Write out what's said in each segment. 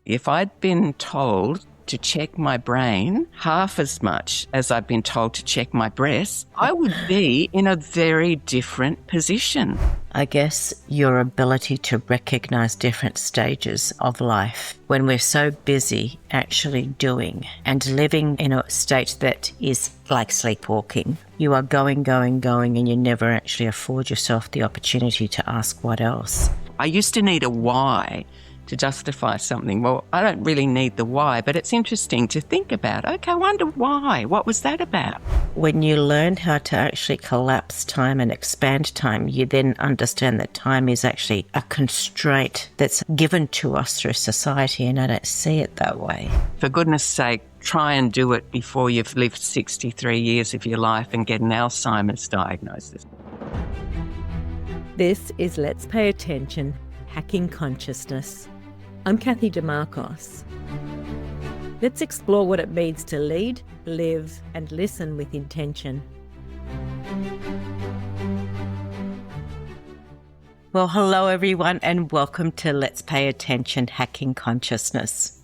If I'd been told to check my brain half as much as I've been told to check my breasts, I would be in a very different position. I guess your ability to recognise different stages of life when we're so busy actually doing and living in a state that is like sleepwalking. You are going, and you never actually afford yourself the opportunity to ask what else. I used to need a why to justify something. Well, I don't really need the why, but it's interesting to think about. Okay, I wonder why. What was that about? When you learn how to actually collapse time and expand time, you then understand that time is actually a constraint that's given to us through society, and I don't see it that way. For goodness sake, try and do it before you've lived 63 years of your life and get an Alzheimer's diagnosis. This is Let's Pay Attention, Hacking Consciousness. I'm Cathy Dimarchos. Let's explore what it means to lead, live, and listen with intention. Well, hello everyone, and welcome to Let's Pay Attention, Hacking Consciousness.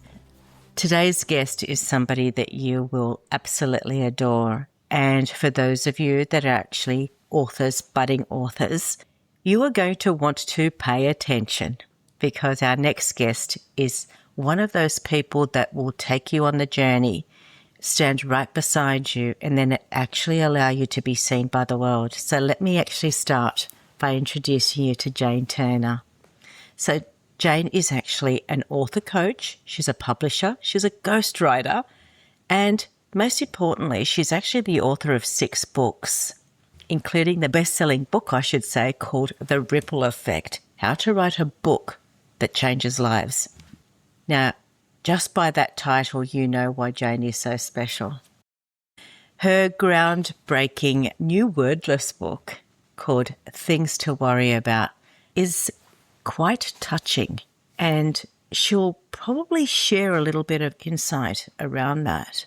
Today's guest is somebody that you will absolutely adore. And for those of you that are actually authors, budding authors, you are going to want to pay attention, because our next guest is one of those people that will take you on the journey, stand right beside you, and then actually allow you to be seen by the world. So let me actually start by introducing you to Jane Turner. So Jane is actually an author coach. She's a publisher. She's a ghostwriter. And most importantly, she's actually the author of 6 books, including the best-selling book, I should say, called The Ripple Effect, How to Write a Book That Changes Lives. Now, just by that title, you know why Jane is so special. Her groundbreaking new wordless book called Things to Worry About is quite touching, and she'll probably share a little bit of insight around that.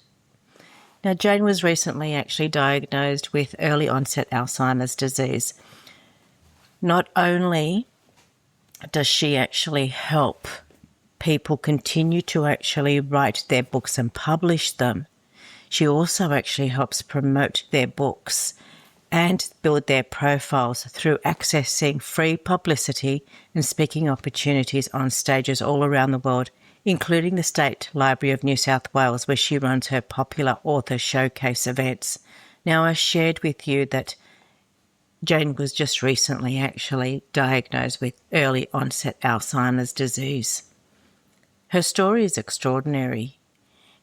Now, Jane was recently actually diagnosed with early-onset Alzheimer's disease. Not only does she actually help people continue to actually write their books and publish them, she also actually helps promote their books and build their profiles through accessing free publicity and speaking opportunities on stages all around the world, including the State Library of New South Wales, where she runs her popular author showcase events. Now, I shared with you that Jane was just recently actually diagnosed with early-onset Alzheimer's disease. Her story is extraordinary,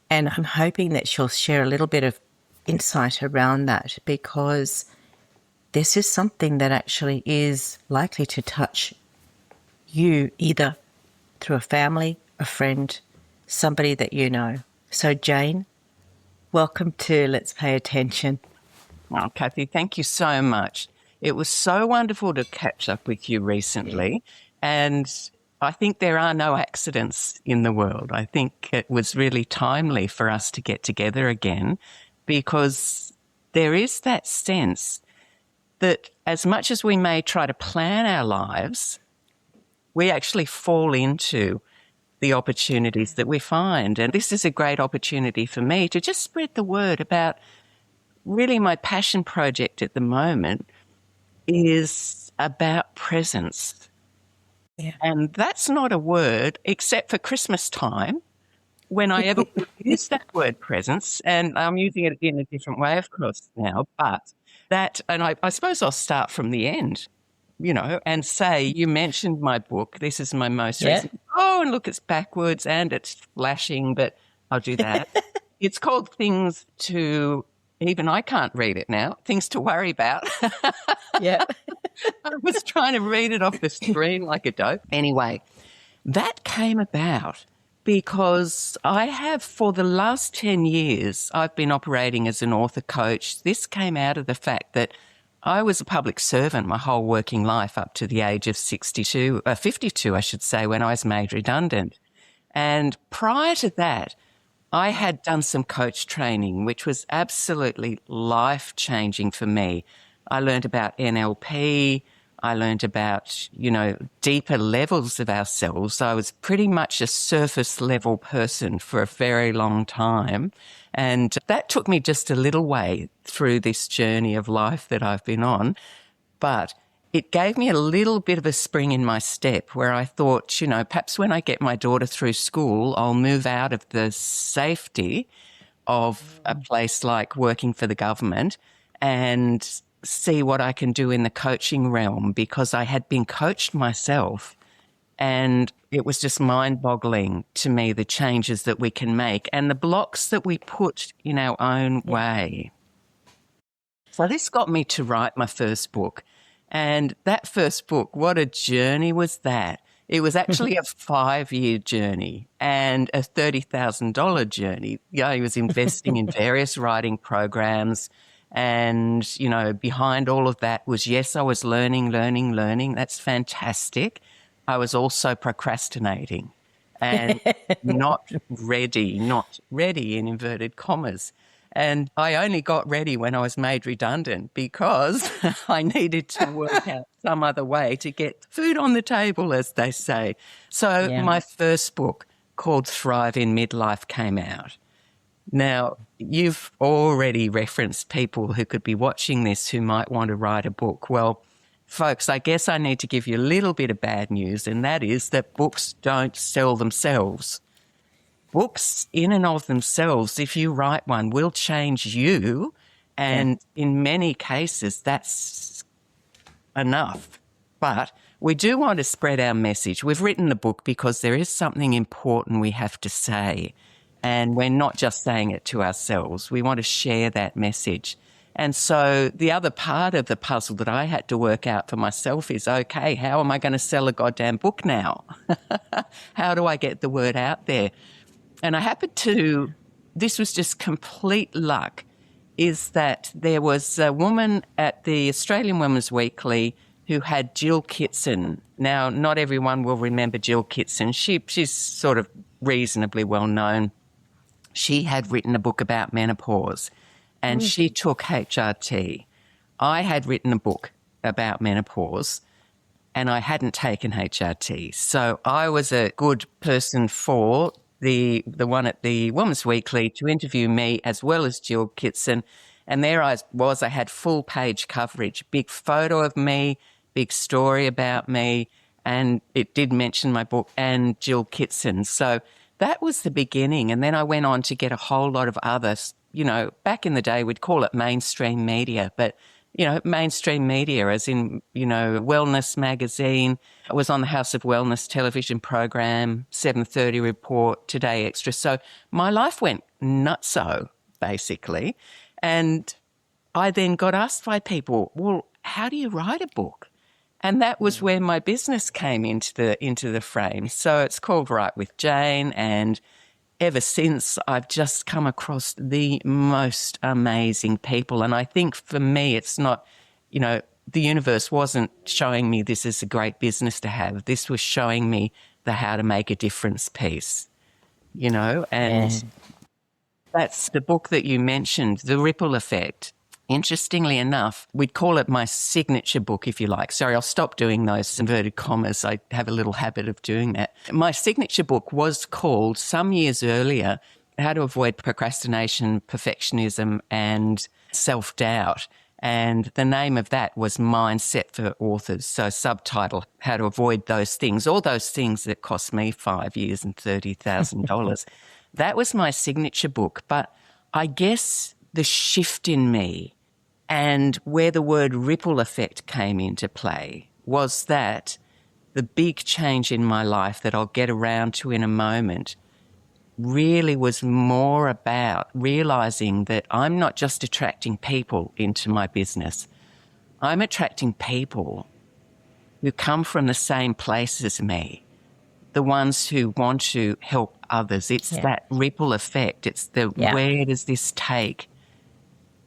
and I'm hoping that she'll share a little bit of insight around that, because this is something that actually is likely to touch you either through a family, a friend, somebody that you know. So, Jane, welcome to Let's Pay Attention. Oh, Cathy, thank you so much. It was so wonderful to catch up with you recently, and I think there are no accidents in the world. I think it was really timely for us to get together again, because there is that sense that as much as we may try to plan our lives, we actually fall into the opportunities that we find. And this is a great opportunity for me to just spread the word about really my passion project at the moment is about presence. Yeah. And that's not a word except for Christmas time, when I ever use that word presence. And I'm using it in a different way, of course, now. But that, and I suppose I'll start from the end, and say, you mentioned my book. This is my most recent. Oh, and look, it's backwards and it's flashing, but I'll do that. It's called Things to, even I can't read it now, Things to Worry About. Yeah. I was trying to read it off the screen like a dope. Anyway, that came about because I have, for the last 10 years, I've been operating as an author coach. This came out of the fact that I was a public servant my whole working life up to the age of 52, I should say, when I was made redundant. And prior to that, I had done some coach training, which was absolutely life-changing for me. I learned about NLP. I learned about, deeper levels of ourselves. I was pretty much a surface level person for a very long time. And that took me just a little way through this journey of life that I've been on. But it gave me a little bit of a spring in my step where I thought, perhaps when I get my daughter through school, I'll move out of the safety of a place like working for the government and see what I can do in the coaching realm, because I had been coached myself and it was just mind-boggling to me, the changes that we can make and the blocks that we put in our own way. So this got me to write my first book. And that first book, what a journey was that. It was actually a 5-year journey and a $30,000 journey. I was investing in various writing programs. And, behind all of that was, yes, I was learning. That's fantastic. I was also procrastinating and not ready in inverted commas. And I only got ready when I was made redundant because I needed to work out some other way to get food on the table, as they say. So my first book, called Thrive in Midlife, came out. Now, you've already referenced people who could be watching this who might want to write a book. Well, folks, I guess I need to give you a little bit of bad news, and that is that books don't sell themselves. Books in and of themselves, if you write one, will change you. And in many cases, that's enough. But we do want to spread our message. We've written the book because there is something important we have to say. And we're not just saying it to ourselves. We want to share that message. And so the other part of the puzzle that I had to work out for myself is, okay, how am I going to sell a goddamn book now? How do I get the word out there? And I happened to, this was just complete luck, is that there was a woman at the Australian Women's Weekly who had Jill Kitson. Now, not everyone will remember Jill Kitson. She's sort of reasonably well known. She had written a book about menopause and she took HRT. I had written a book about menopause and I hadn't taken HRT. So I was a good person for the one at the Women's Weekly to interview me as well as Jill Kitson. And there I was, I had full page coverage, big photo of me, big story about me, and it did mention my book and Jill Kitson. So that was the beginning. And then I went on to get a whole lot of others. Back in the day, we'd call it mainstream media, but, mainstream media as in, Wellness magazine. I was on the House of Wellness television program, 7:30 Report, Today Extra. So my life went nutso, basically. And I then got asked by people, well, how do you write a book? And that was where my business came into the frame. So it's called Write with Jane, and ever since I've just come across the most amazing people. And I think for me, it's not, the universe wasn't showing me this is a great business to have. This was showing me the how to make a difference piece, and that's the book that you mentioned, The Ripple Effect. Interestingly enough, we'd call it my signature book, if you like. Sorry, I'll stop doing those inverted commas. I have a little habit of doing that. My signature book was called, some years earlier, How to Avoid Procrastination, Perfectionism and Self-Doubt. And the name of that was Mindset for Authors. So subtitle, How to Avoid Those Things, all those things that cost me 5 years and $30,000. That was my signature book. But I guess the shift in me and where the word ripple effect came into play was that the big change in my life that I'll get around to in a moment really was more about realizing that I'm not just attracting people into my business. I'm attracting people who come from the same place as me, the ones who want to help others. It's that ripple effect. It's the where does this take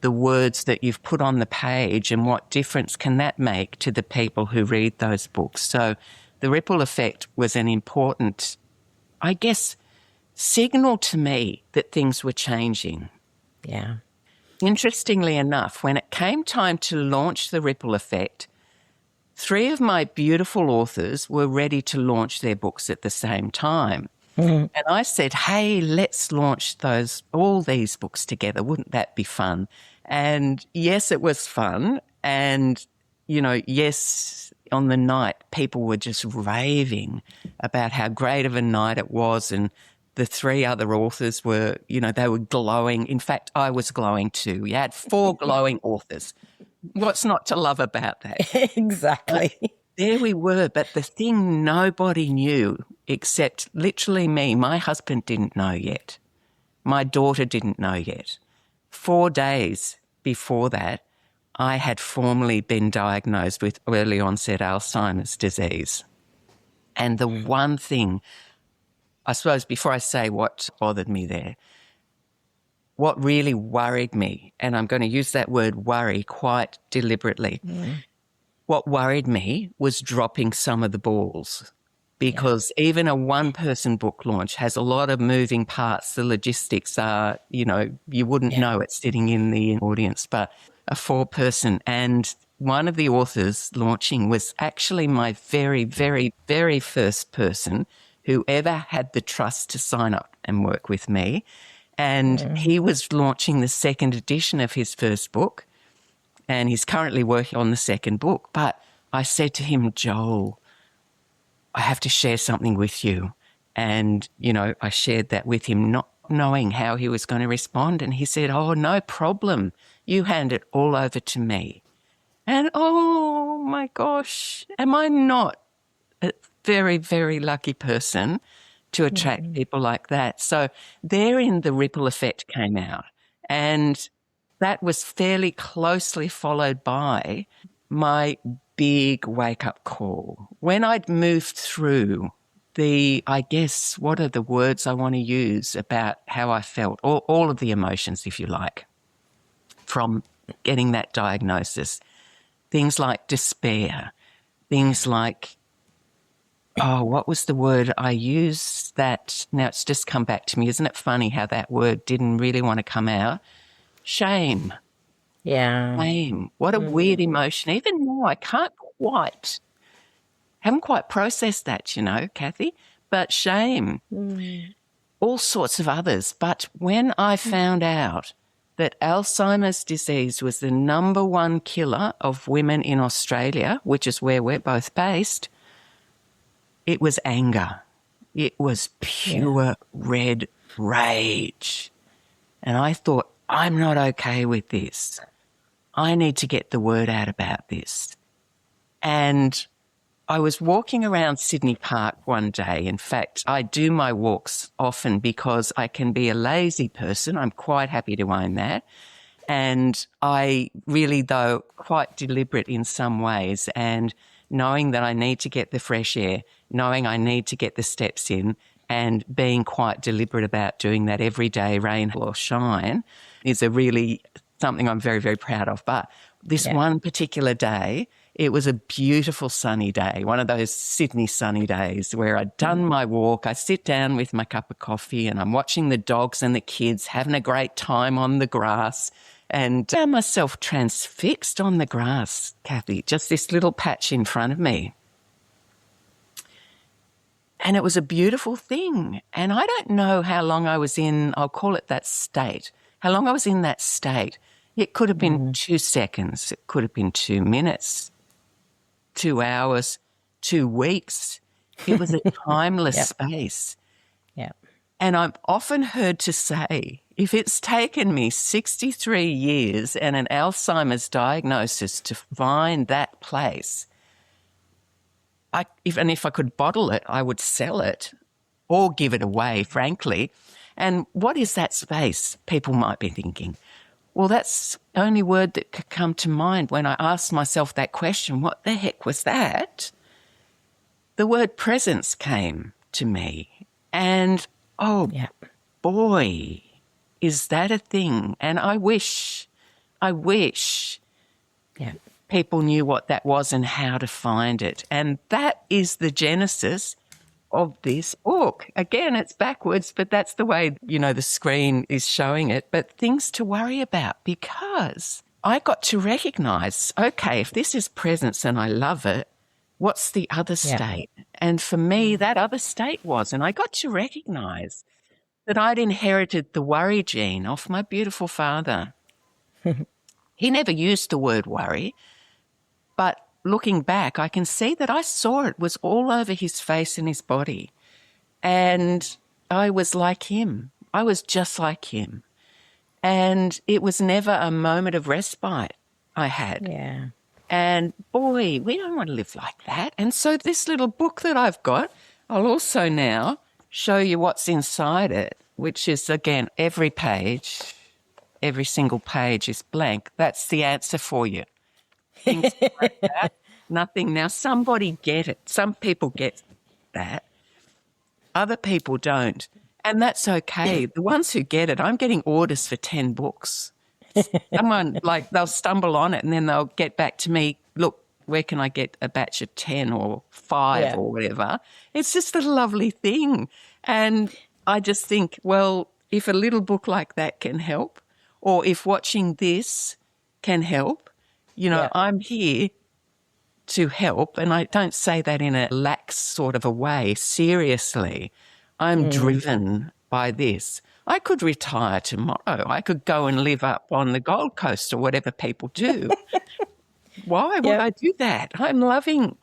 the words that you've put on the page and what difference can that make to the people who read those books? So the ripple effect was an important, I guess, signal to me that things were changing. 3 of my beautiful authors were ready to launch their books at the same time. And I said, hey, let's launch all these books together. Wouldn't that be fun? And yes, it was fun. And, yes, on the night, people were just raving about how great of a night it was. And the 3 other authors were, they were glowing. In fact, I was glowing too. You had 4 glowing authors. What's not to love about that? Exactly. There we were, but the thing nobody knew except literally me, my husband didn't know yet. My daughter didn't know yet. 4 days before that, I had formally been diagnosed with early-onset Alzheimer's disease. And the one thing, I suppose before I say what bothered me there, what really worried me, and I'm going to use that word worry quite deliberately, what worried me was dropping some of the balls, because even a one-person book launch has a lot of moving parts. The logistics are, you wouldn't know it sitting in the audience, but a 4-person, and one of the authors launching was actually my very, very, very first person who ever had the trust to sign up and work with me. And he was launching the 2nd edition of his first book, and he's currently working on the 2nd book. But I said to him, Joel, I have to share something with you. And, I shared that with him, not knowing how he was going to respond. And he said, oh, no problem. You hand it all over to me. And, oh, my gosh, am I not a very, very lucky person to attract people like that? So therein the ripple effect came out. And that was fairly closely followed by my big wake-up call. When I'd moved through what are the words I want to use about how I felt, all of the emotions, if you like, from getting that diagnosis. Things like despair, things like, what was the word I used that, now it's just come back to me. Isn't it funny how that word didn't really want to come out? Shame. Yeah. Shame. What a weird emotion. Even now, I haven't quite processed that, Cathy, but shame. All sorts of others. But when I found out that Alzheimer's disease was the number 1 killer of women in Australia, which is where we're both based, it was anger. It was pure red rage. And I thought, I'm not okay with this. I need to get the word out about this. And I was walking around Sydney Park one day. In fact, I do my walks often because I can be a lazy person. I'm quite happy to own that. And I really, though, quite deliberate in some ways, and knowing that I need to get the fresh air, knowing I need to get the steps in, and being quite deliberate about doing that every day, rain or shine, is something I'm very, very proud of. But this one particular day, it was a beautiful sunny day, one of those Sydney sunny days where I'd done my walk. I sit down with my cup of coffee and I'm watching the dogs and the kids having a great time on the grass, and I found myself transfixed on the grass, Cathy, just this little patch in front of me. And it was a beautiful thing. And I don't know how long I was in, I'll call it that state, how long I was in that state. It could have been 2 seconds. It could have been 2 minutes, 2 hours, 2 weeks. It was a timeless space. Yeah. And I'm often heard to say, if it's taken me 63 years and an Alzheimer's diagnosis to find that place, if I could bottle it, I would sell it or give it away, frankly. And what is that space? People might be thinking. Well, that's the only word that could come to mind when I asked myself that question. What the heck was that? The word presence came to me. And, boy, is that a thing? And I wish people knew what that was and how to find it. And that is the genesis of this book. Again, it's backwards, but that's the way, the screen is showing it. But things to worry about, because I got to recognize, okay, if this is presence and I love it, what's the other state? And for me, that other state was, and I got to recognize that I'd inherited the worry gene off my beautiful father. He never used the word worry, but looking back, I can see that I saw it was all over his face and his body. And I was like him. I was just like him. And it was never a moment of respite I had. Yeah. And boy, we don't want to live like that. And so this little book that I've got, I'll also now show you what's inside it, which is, again, every page, every single page is blank. That's the answer for you. Things like that, nothing. Now, somebody get it. Some people get that. Other people don't. And that's okay. The ones who get it, I'm getting orders for 10 books. Someone, like, they'll stumble on it and then they'll get back to me, look, where can I get a batch of 10 or 5 or whatever? It's just a lovely thing. And I just think, well, if a little book like that can help, or if watching this can help, you know, I'm here to help. And I don't say that in a lax sort of a way. Seriously, I'm driven by this. I could retire tomorrow. I could go and live up on the Gold Coast or whatever people do. Why would I do that? I'm loving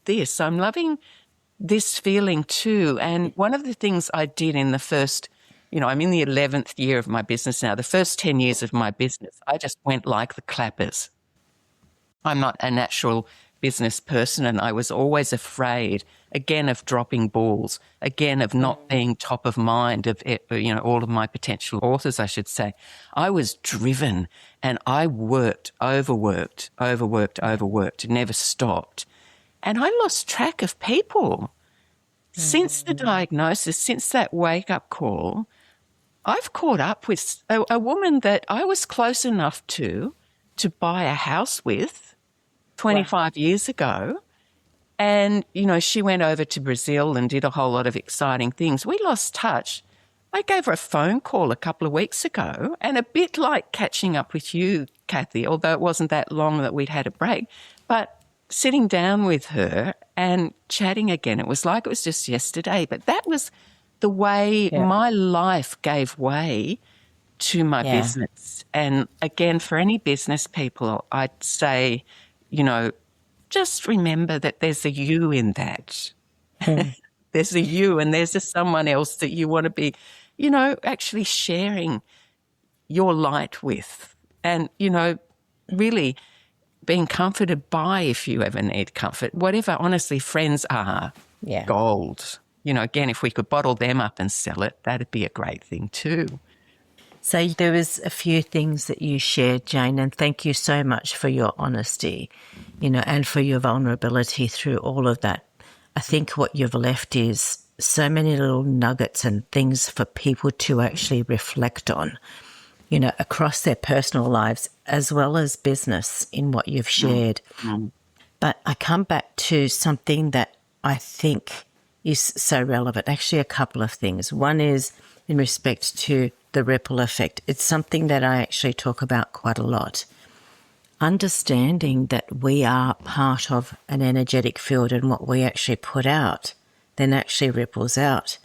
this. I'm loving this feeling too. And one of the things I did in the first, you know, I'm in the 11th year of my business now. The first 10 years of my business, I just went like the clappers. I'm not a natural business person, and I was always afraid, again, of dropping balls, again, of not being top of mind of, you know, all of my potential authors, I should say. I was driven and I worked, overworked, never stopped. And I lost track of people. Since the diagnosis, since that wake-up call, I've caught up with a woman that I was close enough to buy a house with 25 years ago. And, you know, she went over to Brazil and did a whole lot of exciting things. We lost touch. I gave her a phone call a couple of weeks ago, and a bit like catching up with you, Cathy, although it wasn't that long that we'd had a break, but sitting down with her and chatting again, it was like it was just yesterday. But that was the way my life gave way to my business. And again, for any business people, I'd say, you know, just remember that there's a you in that. There's a you, and there's a someone else that you want to be, you know, actually sharing your light with. And, you know, really being comforted by, if you ever need comfort, whatever, honestly, friends are gold. You know, again, if we could bottle them up and sell it, that'd be a great thing too. So there was a few things that you shared, Jane, and thank you so much for your honesty, you know, and for your vulnerability through all of that. I think what you've left is so many little nuggets and things for people to actually reflect on, you know, across their personal lives as well as business in what you've shared. But I come back to something that I think is so relevant, actually a couple of things. One is in respect to the ripple effect. It's something that I actually talk about quite a lot. Understanding that we are part of an energetic field, and what we actually put out then actually ripples out.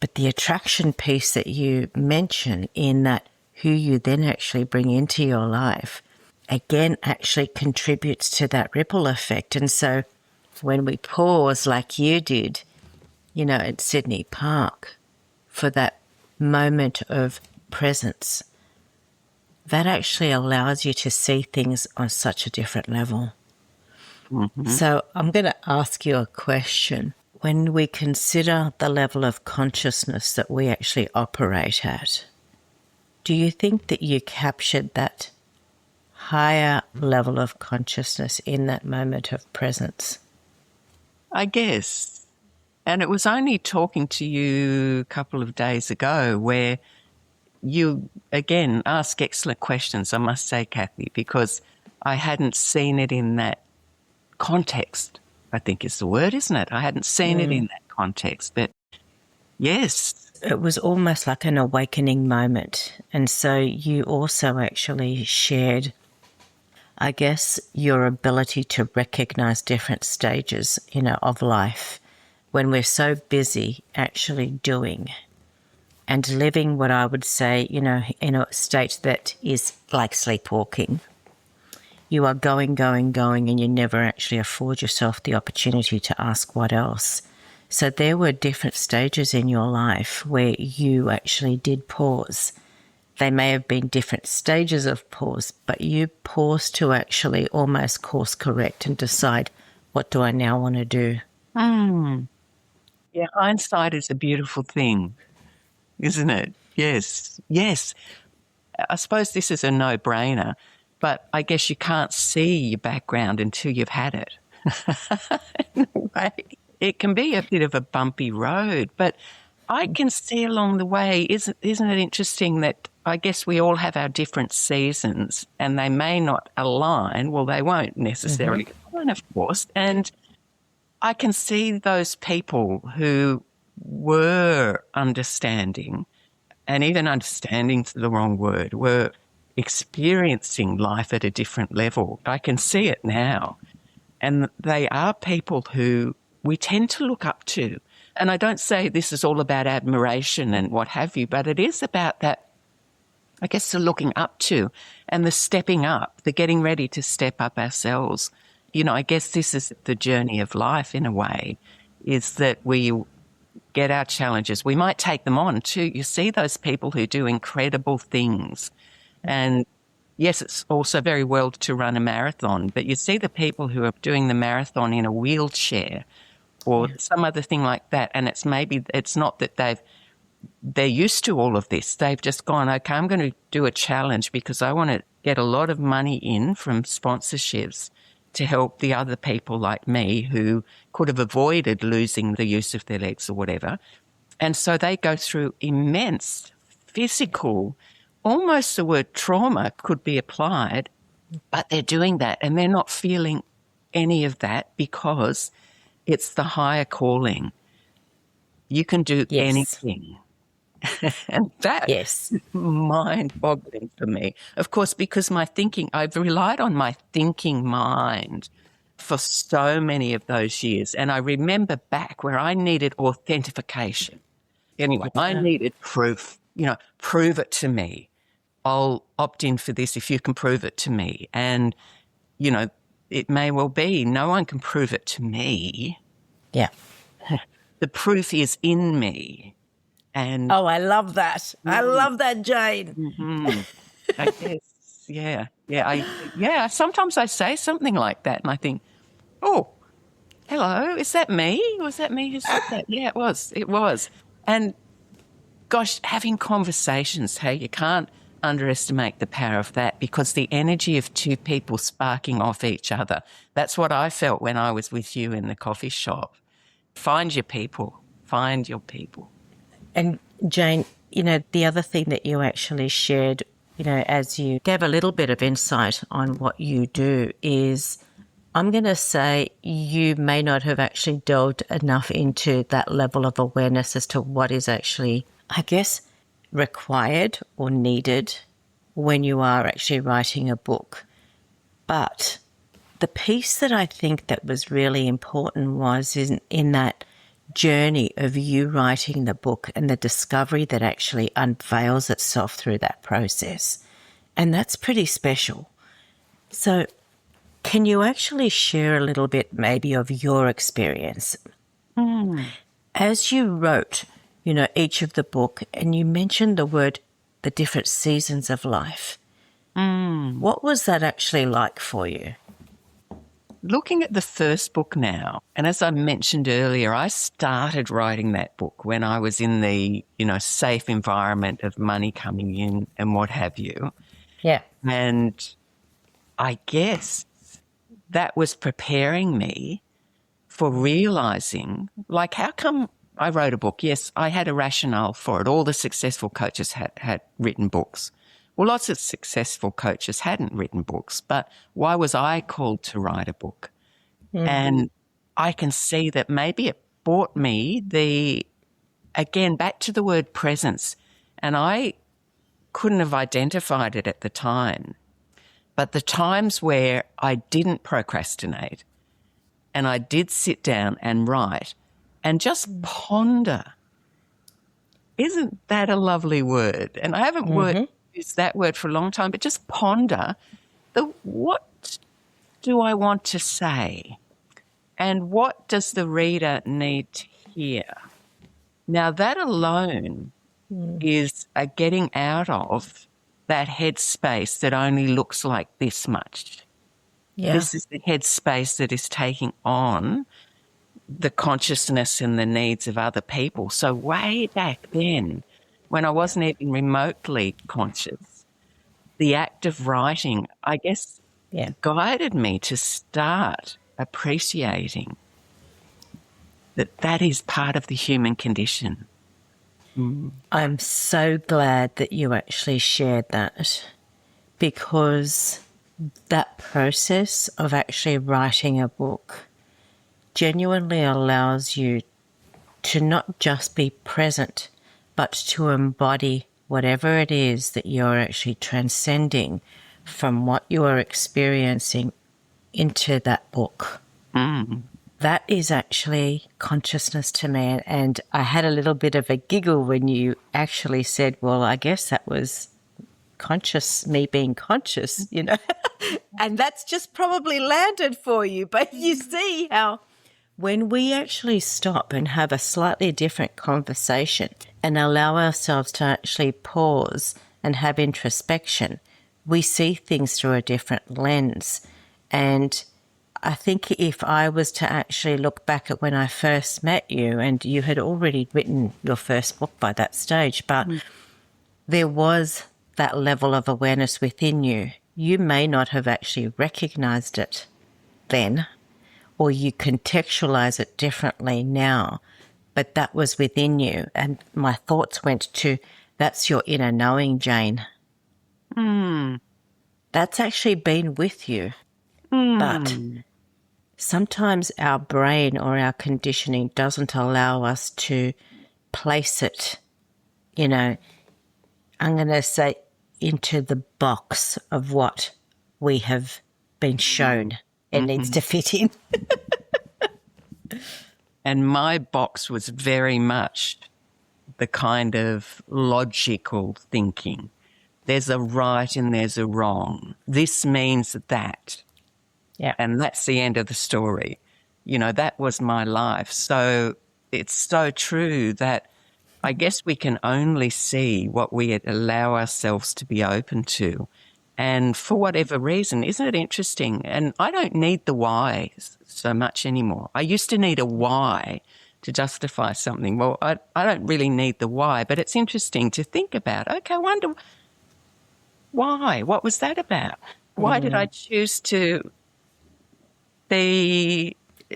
But the attraction piece that you mention in that who you then actually bring into your life, again, actually contributes to that ripple effect. And so when we pause like you did, you know, at Sydney Park for that moment of presence, that actually allows you to see things on such a different level. So I'm going to ask you a question. When we consider the level of consciousness that we actually operate at, do you think that you captured that higher level of consciousness in that moment of presence? I guess. And it was only talking to you a couple of days ago where you, again, ask excellent questions, I must say, Cathy, because I hadn't seen it in that context, I think is the word, isn't it? I hadn't seen it in that context. But yes, it was almost like an awakening moment. And so you also actually shared, I guess, your ability to recognize different stages, of life when we're so busy actually doing and living what I would say, in a state that is like sleepwalking. You are going, going, going, and you never actually afford yourself the opportunity to ask what else. So there were different stages in your life where you actually did pause. They may have been different stages of pause, but you paused to actually almost course correct and decide, what do I now want to do? Yeah, hindsight is a beautiful thing, isn't it? Yes, yes. I suppose this is a no-brainer, but I guess you can't see your background until you've had it. In a way, it can be a bit of a bumpy road, but I can see along the way, isn't it interesting that I guess we all have our different seasons and they may not align. Well, they won't necessarily align, of course. And I can see those people who were understanding, and even understanding's the wrong word, were experiencing life at a different level. I can see it now. And they are people who we tend to look up to. And I don't say this is all about admiration and what have you, but it is about that, I guess, the looking up to and the stepping up, the getting ready to step up ourselves. I guess this is the journey of life in a way, is that we get our challenges. We might take them on too. You see those people who do incredible things. And yes, it's also very well to run a marathon, but you see the people who are doing the marathon in a wheelchair or some other thing like that. And it's not that they're used to all of this. They've just gone, okay, I'm going to do a challenge because I want to get a lot of money in from sponsorships to help the other people like me who could have avoided losing the use of their legs or whatever. And so they go through immense physical, almost the word trauma could be applied, but they're doing that and they're not feeling any of that because it's the higher calling. You can do anything. And that is mind-boggling for me. Of course, because I've relied on my thinking mind for so many of those years. And I remember back where I needed authentication. Anyway, I needed proof, prove it to me. I'll opt in for this if you can prove it to me. And, it may well be no one can prove it to me. Yeah. The proof is in me. And I love that. I love that, Jane. I guess, yeah. Sometimes I say something like that and I think, oh, hello, is that me? Was that me who said that? Yeah, it was. And gosh, having conversations, hey, you can't underestimate the power of that because the energy of two people sparking off each other, that's what I felt when I was with you in the coffee shop. Find your people. And Jane, the other thing that you actually shared, as you gave a little bit of insight on what you do is, I'm going to say you may not have actually delved enough into that level of awareness as to what is actually, I guess, required or needed when you are actually writing a book. But the piece that I think that was really important was in that journey of you writing the book and the discovery that actually unveils itself through that process. And that's pretty special. So can you actually share a little bit maybe of your experience? As you wrote, each of the book, and you mentioned the different seasons of life. What was that actually like for you? Looking at the first book now, and as I mentioned earlier, I started writing that book when I was in the, safe environment of money coming in and what have you. Yeah. And I guess that was preparing me for realizing, like, how come I wrote a book? Yes, I had a rationale for it. All the successful coaches had written books. Well, lots of successful coaches hadn't written books, but why was I called to write a book? And I can see that maybe it brought me again, back to the word presence. And I couldn't have identified it at the time. But the times where I didn't procrastinate and I did sit down and write and just ponder, isn't that a lovely word? And I haven't used that word for a long time, but just ponder what do I want to say? And what does the reader need to hear? Now, that alone is a getting out of that headspace that only looks like this much. Yeah. This is the headspace that is taking on the consciousness and the needs of other people. So way back then, when I wasn't even remotely conscious, the act of writing, I guess, guided me to start appreciating that is part of the human condition. I'm so glad that you actually shared that, because that process of actually writing a book genuinely allows you to not just be present, but to embody whatever it is that you're actually transcending from what you are experiencing into that book. That is actually consciousness to me. And I had a little bit of a giggle when you actually said, well, I guess that was me being conscious, you know. And that's just probably landed for you. But you see how when we actually stop and have a slightly different conversation and allow ourselves to actually pause and have introspection, we see things through a different lens. And I think if I was to actually look back at when I first met you, and you had already written your first book by that stage, but there was that level of awareness within you. You may not have actually recognized it then, or you contextualize it differently now, but that was within you. And my thoughts went to, that's your inner knowing, Jane. That's actually been with you. But sometimes our brain or our conditioning doesn't allow us to place it, you know, I'm going to say into the box of what we have been shown it needs to fit in. And my box was very much the kind of logical thinking. There's a right and there's a wrong. This means that. Yeah. And that's the end of the story. You know, that was my life. So it's so true that I guess we can only see what we allow ourselves to be open to. And for whatever reason, isn't it interesting? And I don't need the why so much anymore. I used to need a why to justify something. Well, I don't really need the why, but it's interesting to think about. Okay, I wonder why? What was that about? Why did I choose to be,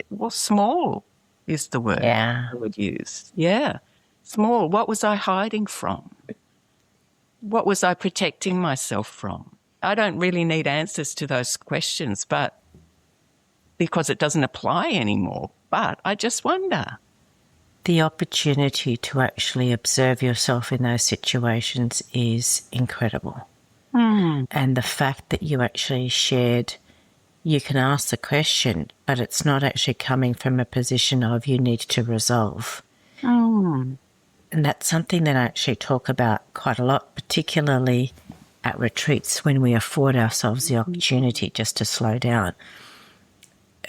well, small is the word I would use. Yeah, small. What was I hiding from? What was I protecting myself from? I don't really need answers to those questions, but because it doesn't apply anymore. But I just wonder. The opportunity to actually observe yourself in those situations is incredible. And the fact that you actually shared, you can ask the question, but it's not actually coming from a position of you need to resolve. And that's something that I actually talk about quite a lot, particularly at retreats when we afford ourselves the opportunity just to slow down.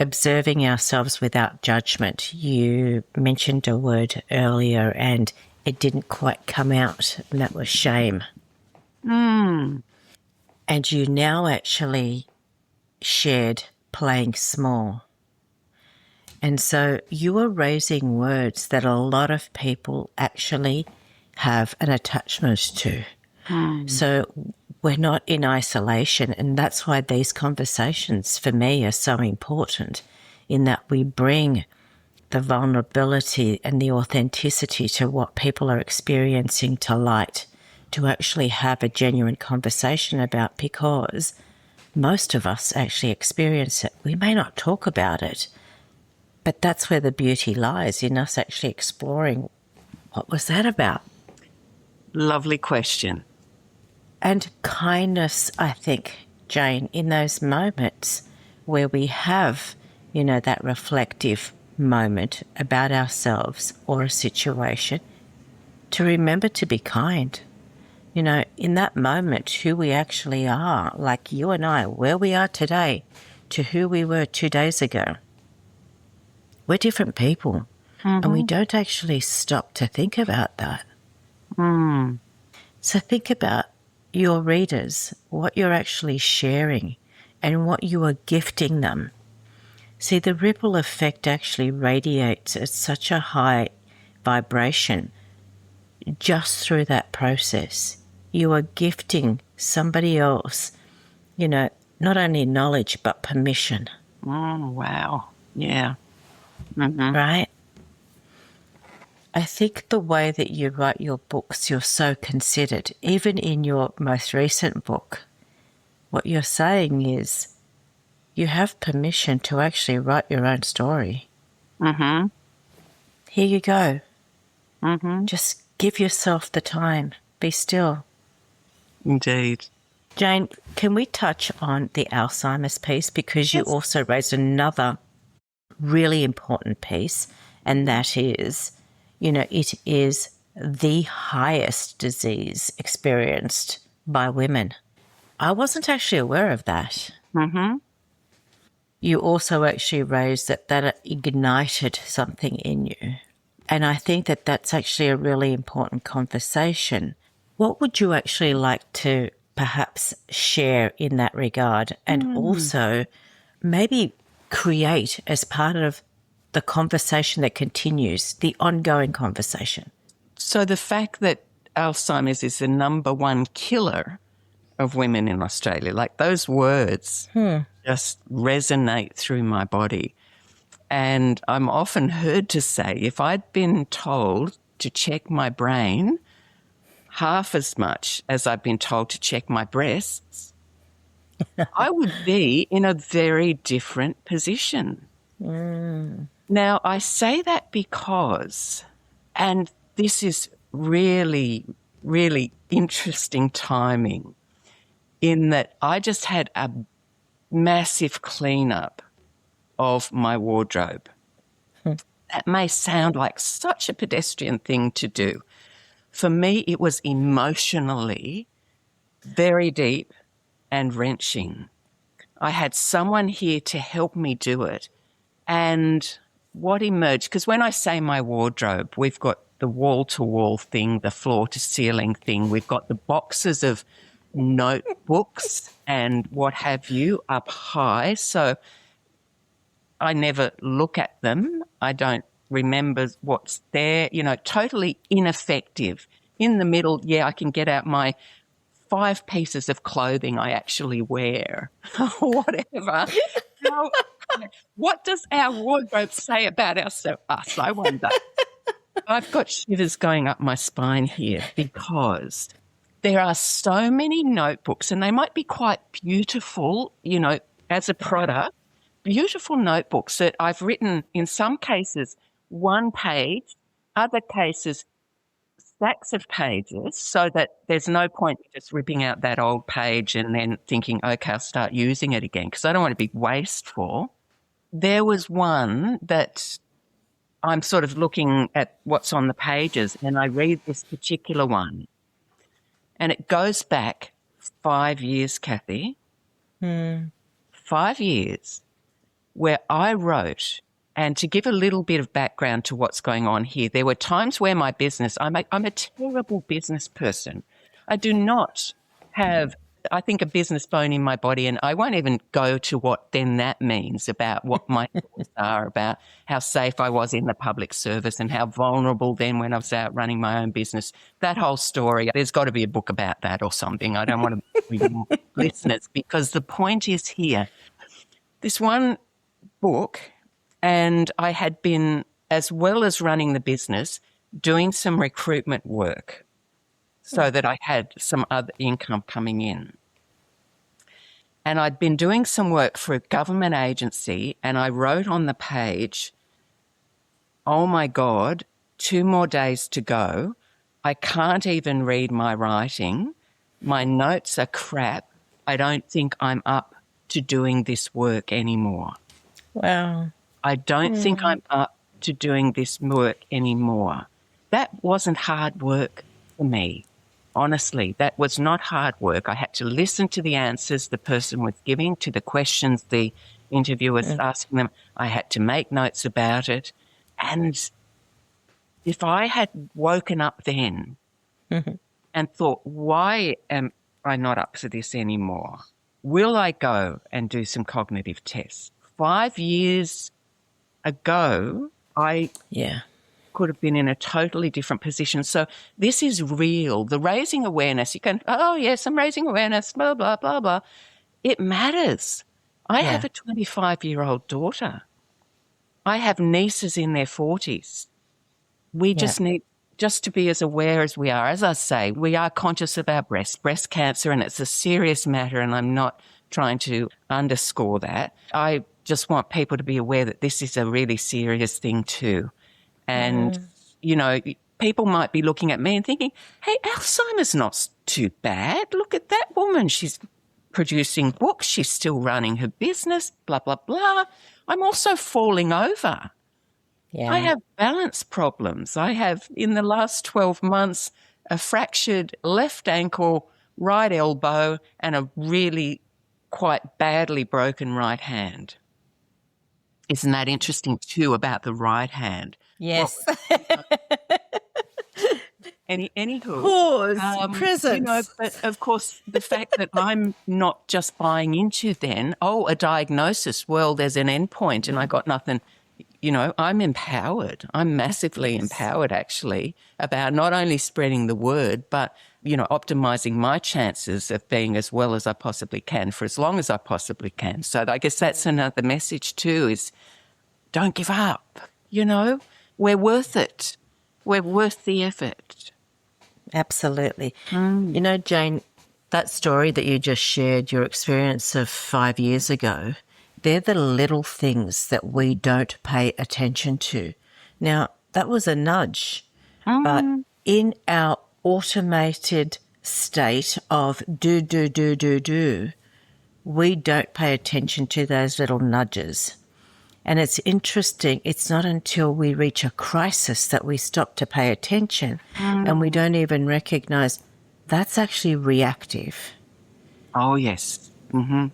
Observing ourselves without judgment. You mentioned a word earlier and it didn't quite come out, and that was shame. And you now actually shared playing small. And so you are raising words that a lot of people actually have an attachment to. So we're not in isolation, and that's why these conversations for me are so important, in that we bring the vulnerability and the authenticity to what people are experiencing to light, to actually have a genuine conversation about, because most of us actually experience it. We may not talk about it, but that's where the beauty lies, in us actually exploring What was that about? Lovely question. And kindness, I think, Jane, in those moments where we have, that reflective moment about ourselves or a situation, to remember to be kind. In that moment, who we actually are, like you and I, where we are today to who we were 2 days ago. We're different people, and we don't actually stop to think about that. So think about your readers, what you're actually sharing and what you are gifting them. See, the ripple effect actually radiates at such a high vibration just through that process. You are gifting somebody else, not only knowledge, but permission. Oh, wow. Yeah. Right? I think the way that you write your books, you're so considered. Even in your most recent book, what you're saying is you have permission to actually write your own story. Here you go. Just give yourself the time. Be still. Indeed. Jane, can we touch on the Alzheimer's piece? Because you also raised another really important piece, and that is, it is the highest disease experienced by women. I wasn't actually aware of that. You also actually raised that ignited something in you. And I think that that's actually a really important conversation. What would you actually like to perhaps share in that regard, and also maybe create as part of the conversation that continues, the ongoing conversation? So the fact that Alzheimer's is the number one killer of women in Australia, like those words just resonate through my body. And I'm often heard to say, if I'd been told to check my brain half as much as I've been told to check my breasts, I would be in a very different position. Now, I say that because, and this is really, really interesting timing, in that I just had a massive cleanup of my wardrobe. That may sound like such a pedestrian thing to do. For me, it was emotionally very deep and wrenching. I had someone here to help me do it. And what emerged, because when I say my wardrobe, we've got the wall-to-wall thing, the floor-to-ceiling thing. We've got the boxes of notebooks and what have you up high. So I never look at them. I don't remember what's there, totally ineffective. In the middle, I can get out my 5 pieces of clothing I actually wear, whatever. Now, what does our wardrobe say about us, I wonder? I've got shivers going up my spine here because there are so many notebooks, and they might be quite beautiful, as a product, beautiful notebooks that I've written, in some cases, 1 page, other cases, stacks of pages, so that there's no point just ripping out that old page and then thinking, okay, I'll start using it again, because I don't want to be wasteful. There was one that I'm sort of looking at what's on the pages, and I read this particular one, and it goes back 5 years, Cathy. 5 years, where I wrote, and to give a little bit of background to what's going on here, there were times where my business, I'm a terrible business person. I do not have, I think, a business bone in my body, and I won't even go to what then that means about what my thoughts are about how safe I was in the public service and how vulnerable then when I was out running my own business. That whole story, there's got to be a book about that or something. I don't want to be listeners, because the point is here, this one book, and I had been, as well as running the business, doing some recruitment work so that I had some other income coming in. And I'd been doing some work for a government agency, and I wrote on the page, oh my God, 2 more days to go. I can't even read my writing. My notes are crap. I don't think I'm up to doing this work anymore. Wow. I don't think I'm up to doing this work anymore. That wasn't hard work for me. Honestly, that was not hard work. I had to listen to the answers the person was giving, to the questions the interviewer was asking them. I had to make notes about it. And if I had woken up then and thought, why am I not up to this anymore? Will I go and do some cognitive tests? 5 years ago, I could have been in a totally different position. So this is real. The raising awareness, you can, oh, yes, I'm raising awareness, blah, blah, blah, blah. It matters. I have a 25-year-old daughter. I have nieces in their 40s. We just need just to be as aware as we are. As I say, we are conscious of our breast cancer, and it's a serious matter, and I'm not trying to underscore that. I just want people to be aware that this is a really serious thing too. And, you know, people might be looking at me and thinking, hey, Alzheimer's not too bad. Look at that woman. She's producing books. She's still running her business, blah, blah, blah. I'm also falling over. Yeah. I have balance problems. I have, in the last 12 months, a fractured left ankle, right elbow, and a really quite badly broken right hand. Isn't that interesting too about the right hand? Yes. Anywho, Pause. Presence. You know, but of course, the fact that I'm not just buying into then, a diagnosis, well, there's an endpoint and I got nothing. You know, I'm empowered. I'm massively empowered, actually, about not only spreading the word, but, you know, optimizing my chances of being as well as I possibly can for as long as I possibly can. So I guess that's another message too, is don't give up. You know, we're worth it. We're worth the effort. Absolutely. You know, Jane, that story that you just shared, your experience of 5 years ago, they're the little things that we don't pay attention to. Now, that was a nudge, but in our automated state of do, we don't pay attention to those little nudges. And it's interesting, it's not until we reach a crisis that we stop to pay attention and we don't even recognize that's actually reactive. Oh, yes. Mm-hmm.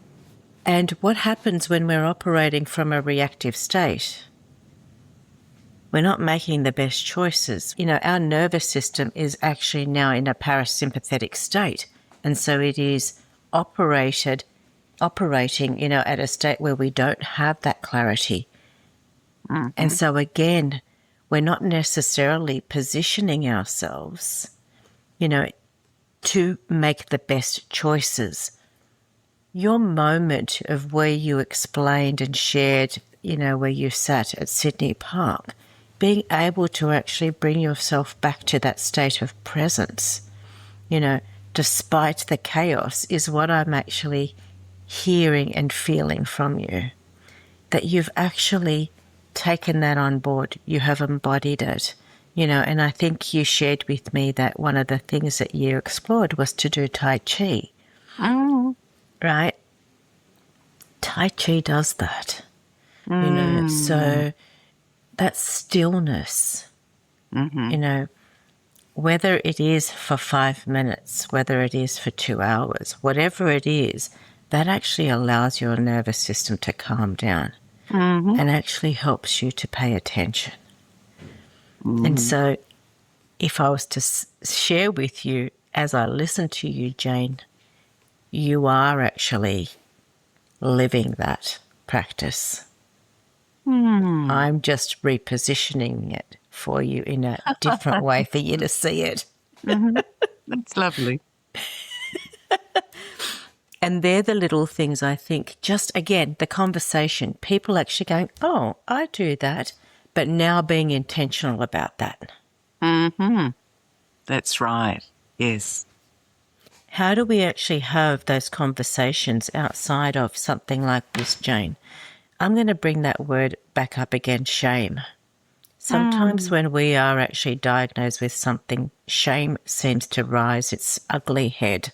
And what happens when we're operating from a reactive state? We're not making the best choices. You know, our nervous system is actually now in a parasympathetic state. And so it is operating, you know, at a state where we don't have that clarity. And so again, we're not necessarily positioning ourselves, you know, to make the best choices. Your moment of where you explained and shared, you know, where you sat at Sydney Park, being able to actually bring yourself back to that state of presence, you know, despite the chaos, is what I'm actually hearing and feeling from you. That you've actually taken that on board, you have embodied it, you know, and I think you shared with me that one of the things that you explored was to do Tai Chi. Right? Tai Chi does that, you know, so that stillness, you know, whether it is for 5 minutes, whether it is for 2 hours, whatever it is, that actually allows your nervous system to calm down and actually helps you to pay attention. And so if I was to share with you, as I listen to you, Jane, you are actually living that practice. I'm just repositioning it for you in a different way for you to see it. That's lovely. And they're the little things, I think, just again, the conversation, people actually going, oh, I do that, but now being intentional about that. That's right. Yes. How do we actually have those conversations outside of something like this, Jane? I'm going to bring that word back up again, shame. Sometimes when we are actually diagnosed with something, shame seems to rise its ugly head.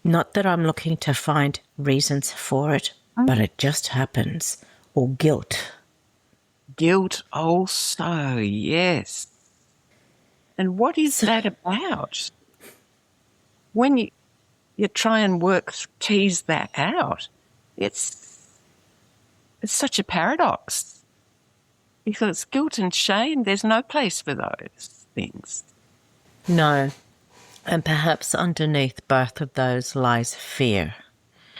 Not that I'm looking to find reasons for it, but it just happens. Or guilt. Guilt also, yes. And what is that about? When you try and tease that out, it's such a paradox. Because guilt and shame, there's no place for those things. No. And perhaps underneath both of those lies fear.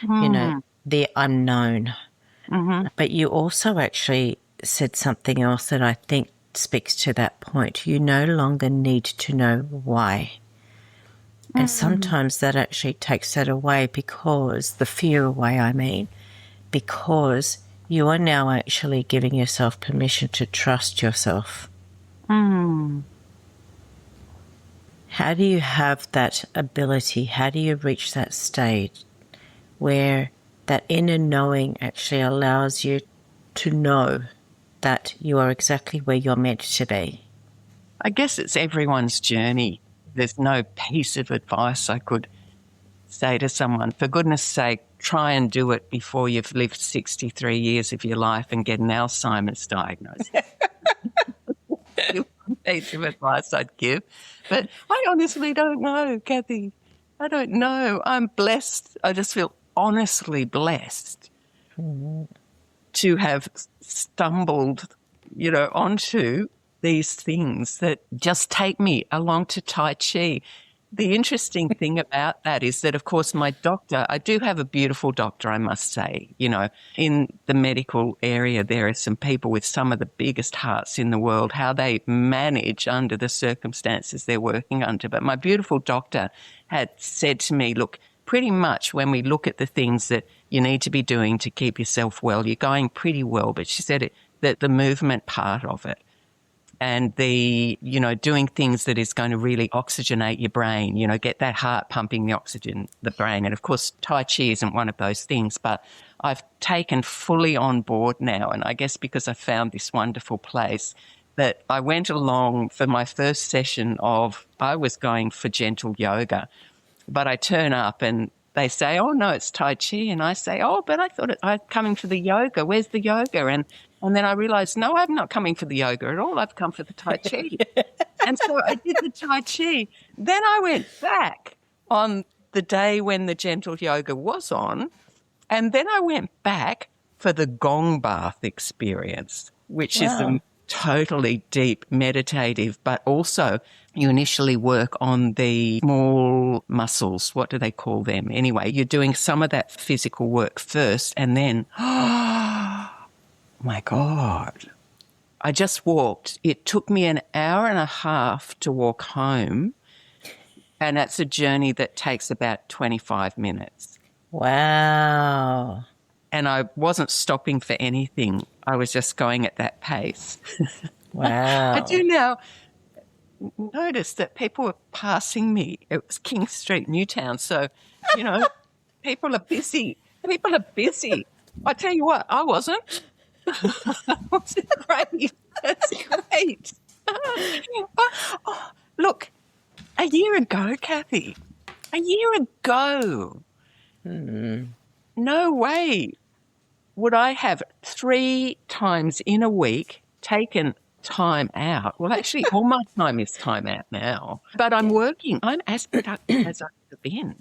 You know, the unknown. But you also actually said something else that I think speaks to that point. You no longer need to know why. And sometimes that actually takes that away, because the fear away, because you are now actually giving yourself permission to trust yourself. How do you have that ability? How do you reach that stage where that inner knowing actually allows you to know that you are exactly where you're meant to be? I guess it's everyone's journey. There's no piece of advice I could say to someone, for goodness sake, try and do it before you've lived 63 years of your life and get an Alzheimer's diagnosis. Piece of advice I'd give. But I honestly don't know, Cathy. I don't know. I'm blessed. I just feel honestly blessed to have stumbled, onto these things that just take me along to Tai Chi. The interesting thing about that is that, of course, my doctor, I do have a beautiful doctor, I must say. In the medical area, there are some people with some of the biggest hearts in the world, how they manage under the circumstances they're working under. But my beautiful doctor had said to me, look, pretty much when we look at the things that you need to be doing to keep yourself well, you're going pretty well. But she said that the movement part of it, and the, doing things that is going to really oxygenate your brain, get that heart pumping the brain. And of course, Tai Chi isn't one of those things, but I've taken fully on board now. And I guess because I found this wonderful place, that I went along for my first session I was going for gentle yoga, but I turn up and they say, oh, no, it's Tai Chi. And I say, oh, but I thought I'm coming for the yoga. Where's the yoga? And then I realised, no, I'm not coming for the yoga at all. I've come for the Tai Chi. And so I did the Tai Chi. Then I went back on the day when the gentle yoga was on, and then I went back for the gong bath experience, which is a totally deep meditative, but also you initially work on the small muscles. What do they call them? Anyway, you're doing some of that physical work first, and then, oh my God, I just walked. It took me an hour and a half to walk home, and that's a journey that takes about 25 minutes. Wow. And I wasn't stopping for anything. I was just going at that pace. Wow. I do now notice that people were passing me. It was King Street, Newtown. So, people are busy. People are busy. I tell you what, I wasn't. It's great. That's great. Look, a year ago, Cathy, no way would I have 3 times in a week taken time out. Well, actually, all my time is time out now. But I'm working. I'm as productive as I've ever been.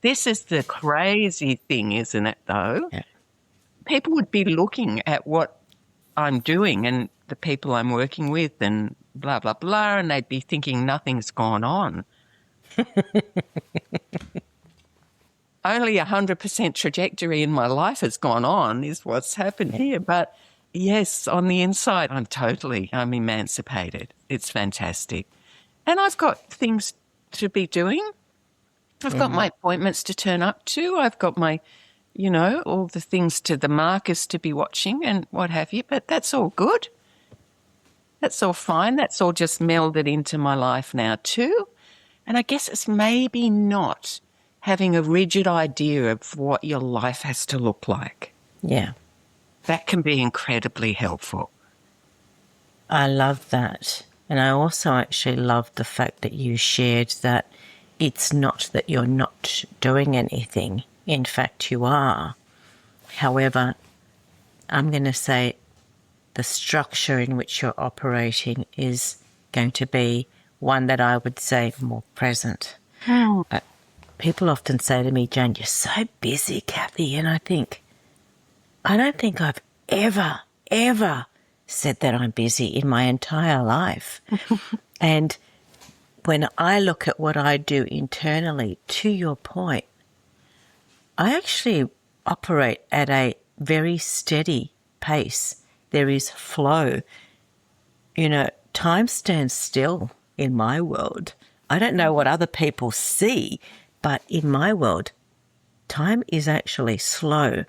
This is the crazy thing, isn't it, though? Yeah. People would be looking at what I'm doing and the people I'm working with and blah, blah, blah, and they'd be thinking nothing's gone on. Only 100% trajectory in my life has gone on is what's happened here. But yes, on the inside, I'm emancipated. It's fantastic. And I've got things to be doing. I've got my appointments to turn up to. I've got my, all the things the markers to be watching and what have you. But that's all good. That's all fine. That's all just melded into my life now too. And I guess it's maybe not having a rigid idea of what your life has to look like. Yeah. That can be incredibly helpful. I love that. And I also actually love the fact that you shared that it's not that you're not doing anything. In fact, you are. However, I'm going to say the structure in which you're operating is going to be one that I would say more present. People often say to me, Jane, you're so busy, Cathy. And I don't think I've ever said that I'm busy in my entire life. And when I look at what I do internally, to your point, I actually operate at a very steady pace. There is flow. You know, time stands still in my world. I don't know what other people see, but in my world, time is actually slow.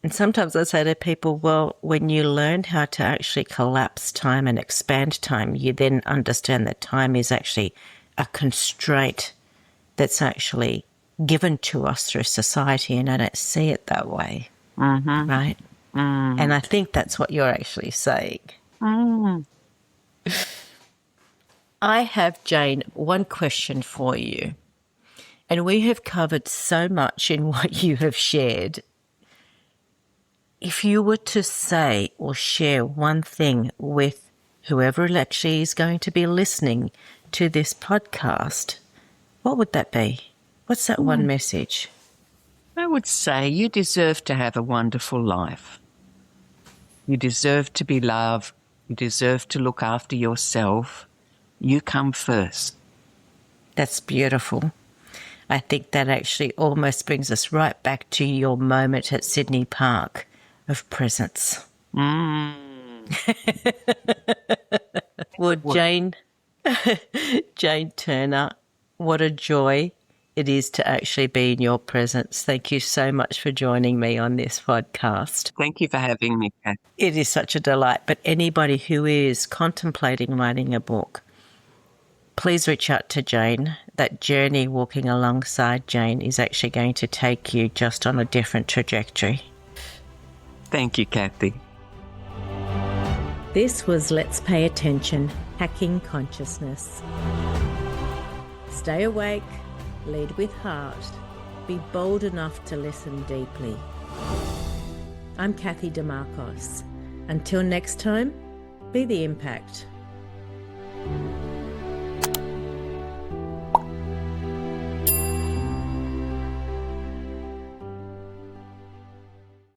And sometimes I say to people, well, when you learn how to actually collapse time and expand time, you then understand that time is actually a constraint that's actually given to us through society, and I don't see it that way, right? And I think that's what you're actually saying. I have, Jane, one question for you. And we have covered so much in what you have shared. If you were to say or share one thing with whoever actually is going to be listening to this podcast, what would that be? What's that one message? I would say you deserve to have a wonderful life. You deserve to be loved. You deserve to look after yourself. You come first. That's beautiful. I think that actually almost brings us right back to your moment at Sydney Park of presence. Well, Jane Turner, what a joy it is to actually be in your presence. Thank you so much for joining me on this podcast. Thank you for having me, Kat. It is such a delight. But anybody who is contemplating writing a book, please reach out to Jane. That journey walking alongside Jane is actually going to take you just on a different trajectory. Thank you, Cathy. This was Let's Pay Attention, Hacking Consciousness. Stay awake, lead with heart, be bold enough to listen deeply. I'm Cathy Dimarchos. Until next time, be the impact.